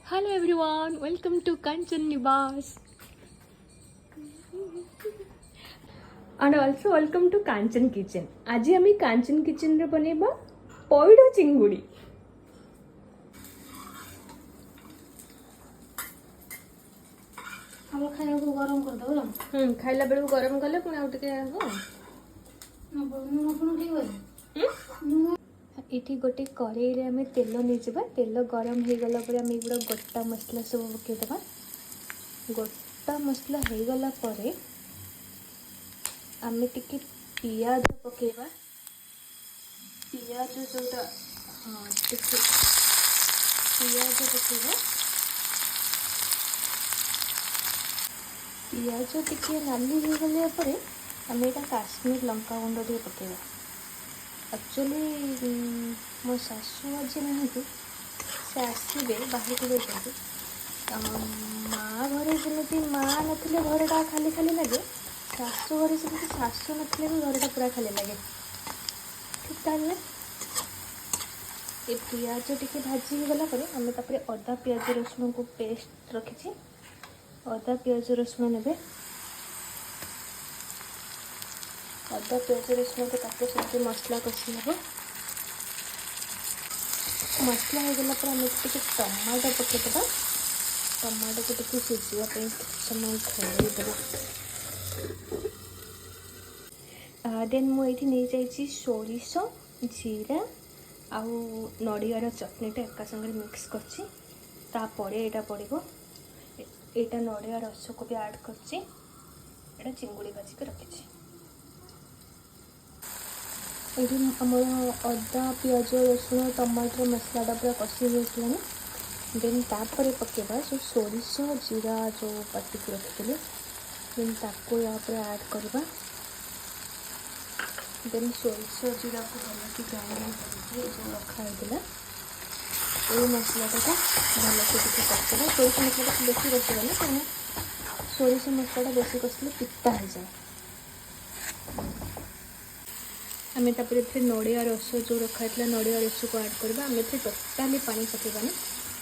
Hello everyone, welcome to Kanchan Nivas. And also welcome to Kanchan Kitchen. आज हम Kanchan Kitchen रे बनेबा पॉइडो चिंगुड़ी. हम खाइला को गरम कर दो खाइला बेलू गरम कले पुणी आउ टिके हो नुन ठीक है इठी गोटे कड़ाई रे हमें तेल नहीं तेल गरम हो गला पर आम एगुड़ा गोटा मसला सब पकईदबा. गोटा मसला हो गला पर आम टिके पियाज पकेबा. पियाज जोटा हाँ टिके पियाज पकेबा. पियाज टिके नाली हो गला पर आम यहाँ काश्मीर लंका गुंड टे पकेबा. एक्चुअली मो शाशु आज ना से आसवे बाहर को जाते माँ घरे जमी माँ नथिले घरटा खाली खाली लगे. शाशु घरे से शाशु नथिले भी घरटा पूरा खाली लगे. ठीक ताले ये पियाज टिके भाजी गला पर आम तापर अदा पियाज रसुण को पेस्ट रखी. अदा पियाज रसुण ने अदा पियाज रसुण को तापर सब मसला कषि हे. मसला हो गला पर आम टमाटो पकईदबा. टमाटो को टिके सिझापी समय खोलदेबा. देन मुझे नहीं जाइए सोरिष जीरा आउ नड़ियार चटनीटा एका संगे मिक्स कर यहाँ पड़ो. यहाँ नड़िया रस को भी ऐड कर चिंगुड़ी भाजिक रखी. ये आम अदा पियाज रसुण टमाटर मसलाटा पूरा कषि होगा. देन तापर पकेबा जो सोरिष जीरा जो बाटिक रखी. देन ताको या ऐड करवा. देन सोरिष जीरा को भल से ग्राइंड करके जो रखा होता ये मसलाटा को भल से कषिबा. सोरिष मसला बेसी कषिबानी कहीं सोरिष मसलाटा बेसी कषिले पिता हो जाए. आम तापर नड़िया रस जो रखा है नड़िया रस को ऐड करवा. आम टोटाली पानी पकेबानी.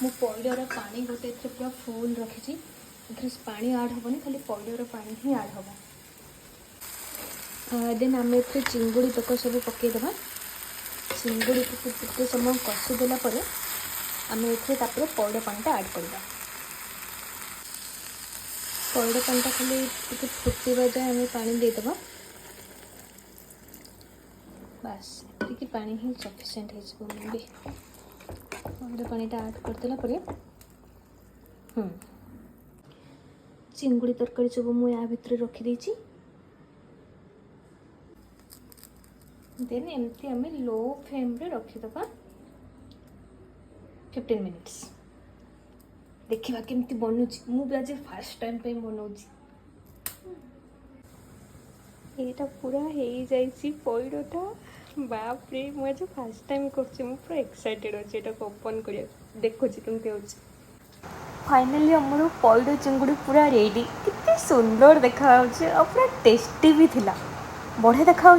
मु पइडर पानी गोटे पूरा फुल रखी. पानी ऐड हेनी खाली पइडर पानी ही ऐड हम. देन आम चिंगुड़ी तक सब पकईदबा. चिंगुड़ी को टिके समय कषिदेला आम एपर पइड पानीटा ऐड करवा. पइड पानीटा खाली टिके फुटवा जाए आम पानी देदबा. बास ये पानी ही सफिशिएंट हो पानीटा ऐड करदेला चिंगुड़ी तरकारी सब मुझे या भितर रखीदे. देन एमती आम लो फ्लेम रे रखीदबा 15 मिनिट्स. देखा केमती बनूची. मुझे आज फास्ट टाइम पे बनाऊँगी. ये पूरा हो जाइए पइडटा. बाप रे मुझे फास्ट टाइम कर एक्साइटेड अच्छे यहाँ ओपन कर देखो केमती हो. फाइनाली आमर पइड चिंगुड़ी पूरा रेडी. कितने सुंदर देखा पूरा टेस्टी भी थिला. बढ़िया देखा.